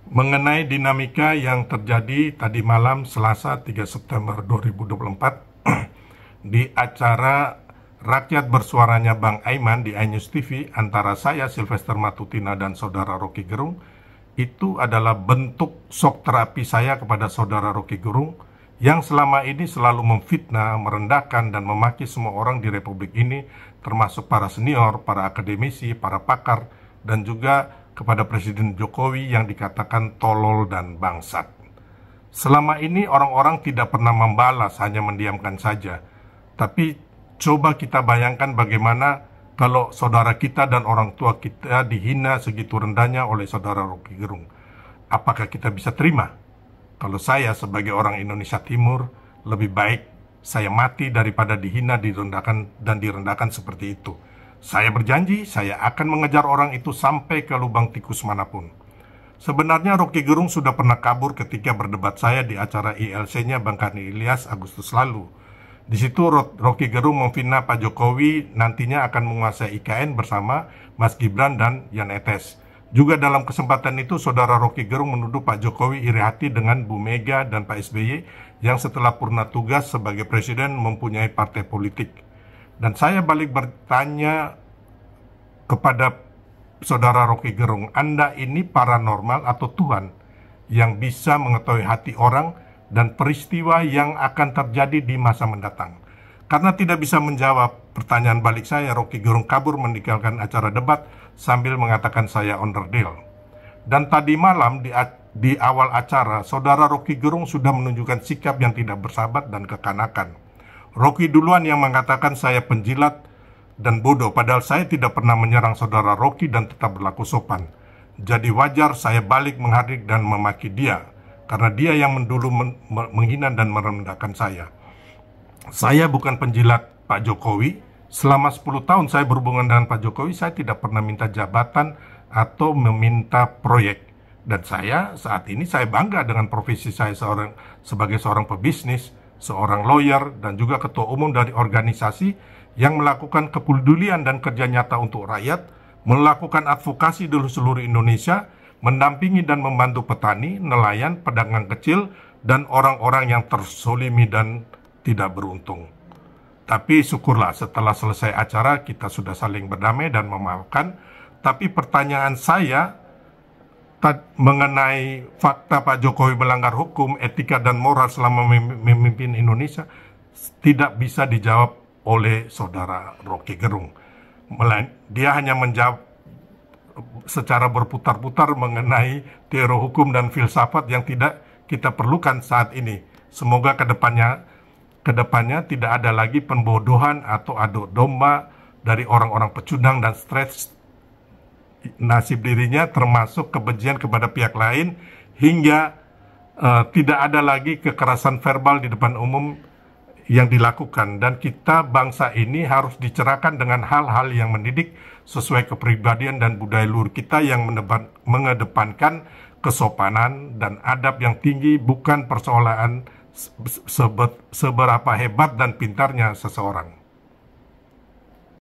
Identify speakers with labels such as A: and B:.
A: mengenai dinamika yang terjadi tadi malam Selasa 3 September 2024 di acara Rakyat Bersuaranya Bang Aiman di iNews TV antara saya Sylvester Matutina dan saudara Rocky Gerung, itu adalah bentuk shock terapi saya kepada saudara Rocky Gerung yang selama ini selalu memfitnah, merendahkan, dan memaki semua orang di Republik ini, termasuk para senior, para akademisi, para pakar, dan juga kepada Presiden Jokowi yang dikatakan tolol dan bangsat. Selama ini orang-orang tidak pernah membalas, hanya mendiamkan saja. Tapi coba kita bayangkan bagaimana kalau saudara kita dan orang tua kita dihina segitu rendahnya oleh saudara Rocky Gerung. Apakah kita bisa terima? Kalau saya sebagai orang Indonesia Timur, lebih baik saya mati daripada dihina, direndahkan seperti itu. Saya berjanji, saya akan mengejar orang itu sampai ke lubang tikus manapun. Sebenarnya Rocky Gerung sudah pernah kabur ketika berdebat saya di acara ILC-nya Bang Karni Ilyas Agustus lalu. Di situ Rocky Gerung memfitnah Pak Jokowi nantinya akan menguasai IKN bersama Mas Gibran dan Jan Etes. Juga dalam kesempatan itu, saudara Rocky Gerung menuduh Pak Jokowi iri hati dengan Bu Mega dan Pak SBY yang setelah purna tugas sebagai presiden mempunyai partai politik. Dan saya balik bertanya kepada saudara Rocky Gerung, Anda ini paranormal atau Tuhan yang bisa mengetahui hati orang dan peristiwa yang akan terjadi di masa mendatang? Karena tidak bisa menjawab pertanyaan balik saya, Rocky Gerung kabur meninggalkan acara debat sambil mengatakan saya onderdil. Dan tadi malam di awal acara, saudara Rocky Gerung sudah menunjukkan sikap yang tidak bersahabat dan kekanakan. Rocky duluan yang mengatakan saya penjilat dan bodoh, padahal saya tidak pernah menyerang saudara Rocky dan tetap berlaku sopan. Jadi wajar saya balik menghardik dan memaki dia, karena dia yang dulu menghina dan merendahkan saya. Saya bukan penjilat Pak Jokowi. Selama 10 tahun saya berhubungan dengan Pak Jokowi, saya tidak pernah minta jabatan atau meminta proyek. Dan saya saat ini saya bangga dengan profesi saya sebagai seorang pebisnis, seorang lawyer, dan juga ketua umum dari organisasi yang melakukan kepedulian dan kerja nyata untuk rakyat, melakukan advokasi di seluruh Indonesia, mendampingi dan membantu petani, nelayan, pedagang kecil, dan orang-orang yang tersolimi dan tidak beruntung. Tapi syukurlah setelah selesai acara kita sudah saling berdamai dan memaafkan. Tapi pertanyaan saya mengenai fakta Pak Jokowi melanggar hukum, etika dan moral selama memimpin Indonesia tidak bisa dijawab oleh saudara Rocky Gerung. Dia hanya menjawab secara berputar-putar mengenai teori hukum dan filsafat yang tidak kita perlukan saat ini. Semoga kedepannya tidak ada lagi pembodohan atau adu domba dari orang-orang pecundang dan stres nasib dirinya, termasuk kebencian kepada pihak lain, hingga tidak ada lagi kekerasan verbal di depan umum yang dilakukan. Dan kita bangsa ini harus dicerahkan dengan hal-hal yang mendidik sesuai kepribadian dan budaya luhur kita yang mengedepankan kesopanan dan adab yang tinggi, bukan persoalan seberapa hebat dan pintarnya seseorang.